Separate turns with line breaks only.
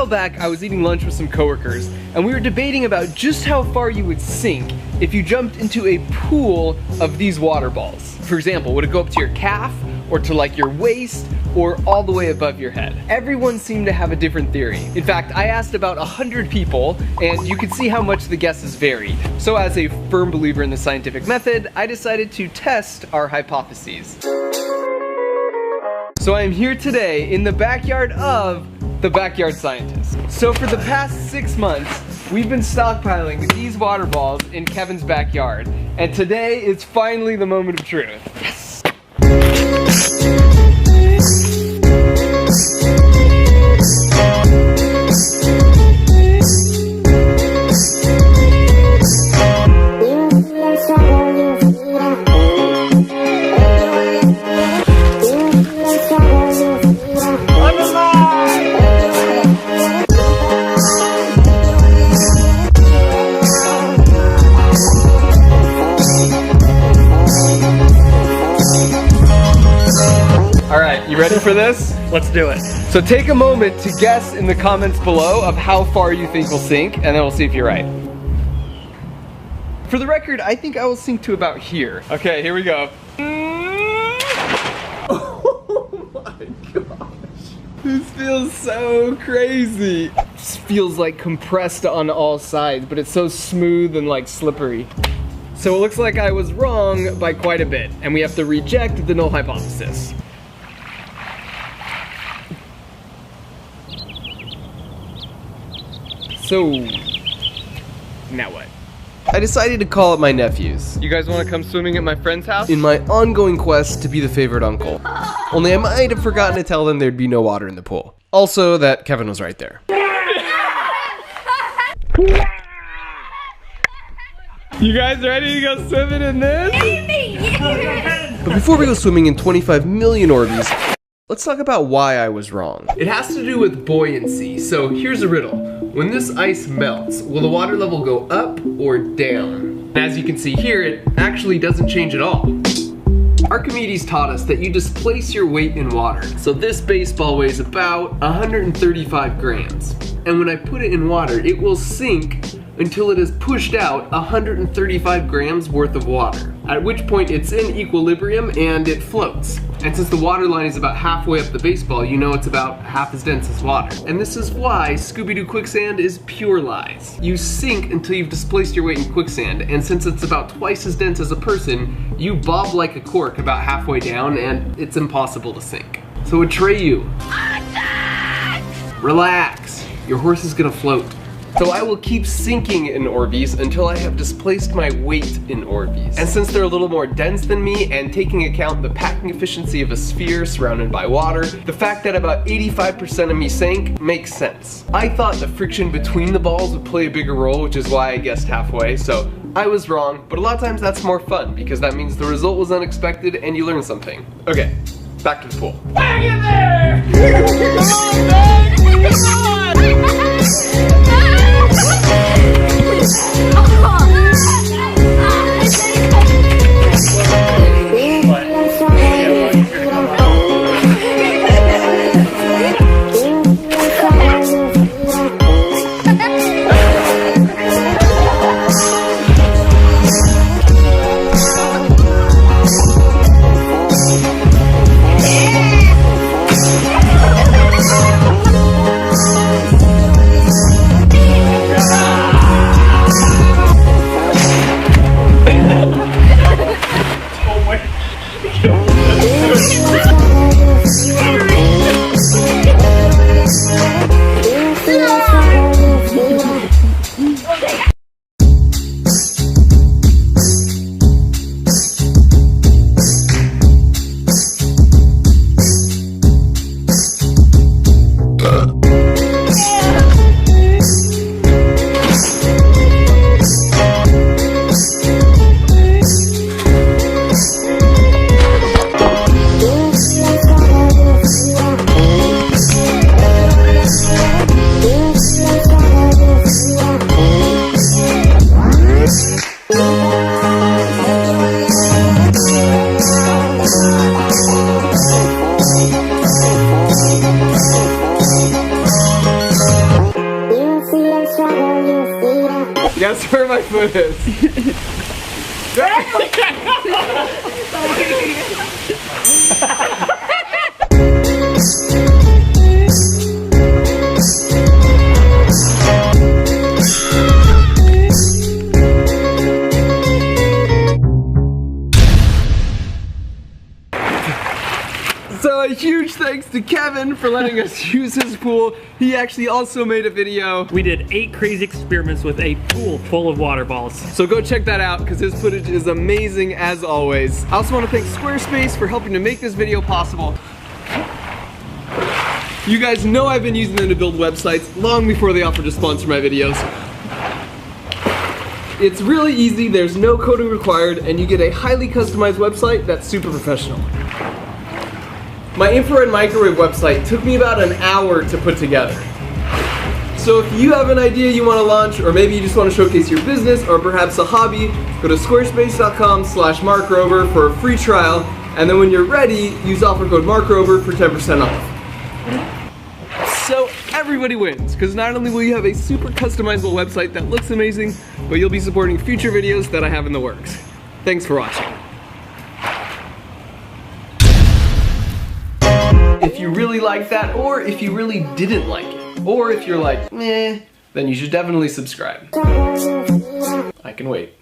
back, I was eating lunch with some coworkers, and we were debating about just how far you would sink if you jumped into a pool of these water balls. For example, would it go up to your calf, or to like your waist, or all the way above your head? Everyone seemed to have a different theory. In fact, I asked about 100 people, and you could see how much the guesses varied. So as a firm believer in the scientific method, I decided to test our hypotheses. So I am here today in the backyard of the Backyard Scientist. So for the past 6 months, we've been stockpiling these water balls in Kevin's backyard. And today is finally the moment of truth. Yes! Alright, you ready for this?
Let's do it.
So take a moment to guess in the comments below of how far you think we'll sink, and then we'll see if you're right. For the record, I think I will sink to about here. Okay, here we go. Oh my gosh. This feels so crazy. This feels like compressed on all sides, but it's so smooth and like slippery. So it looks like I was wrong by quite a bit, and we have to reject the null hypothesis. So, now what? I decided to call up my nephews. You guys want to come swimming at my friend's house? In my ongoing quest to be the favorite uncle. Only I might have forgotten to tell them there'd be no water in the pool. Also, that Kevin was right there. You guys ready to go swimming in this? But before we go swimming in 25 million Orbeez, let's talk about why I was wrong. It has to do with buoyancy. So here's a riddle. When this ice melts, will the water level go up or down? As you can see here, it actually doesn't change at all. Archimedes taught us that you displace your weight in water. So this baseball weighs about 135 grams. And when I put it in water, it will sink until it has pushed out 135 grams worth of water. At which point it's in equilibrium and it floats. And since the water line is about halfway up the baseball, you know it's about half as dense as water. And this is why Scooby-Doo quicksand is pure lies. You sink until you've displaced your weight in quicksand, and since it's about twice as dense as a person, you bob like a cork about halfway down, and it's impossible to sink. So Atreyu, relax. Your horse is gonna float. So I will keep sinking in Orbeez until I have displaced my weight in Orbeez. And since they're a little more dense than me, and taking account the packing efficiency of a sphere surrounded by water, the fact that about 85% of me sank makes sense. I thought the friction between the balls would play a bigger role, which is why I guessed halfway, so I was wrong, but a lot of times that's more fun, because that means the result was unexpected and you learn something. Okay, back to the pool.
Back in there! Come on, back! Come on!
Guess where my foot is. So a huge thanks to Kevin for letting us use his pool. He actually also made a video.
We did 8 crazy experiments with a pool full of water balls.
So go check that out because his footage is amazing as always. I also want to thank Squarespace for helping to make this video possible. You guys know I've been using them to build websites long before they offered to sponsor my videos. It's really easy, there's no coding required, and you get a highly customized website that's super professional. My infrared microwave website took me about an hour to put together. So if you have an idea you want to launch, or maybe you just want to showcase your business, or perhaps a hobby, go to squarespace.com/markrover for a free trial, and then when you're ready, use offer code MARKROVER for 10% off. So everybody wins, because not only will you have a super customizable website that looks amazing, but you'll be supporting future videos that I have in the works. Thanks for watching. If you really like that, or if you really didn't like it, or if you're like, meh, then you should definitely subscribe. I can wait.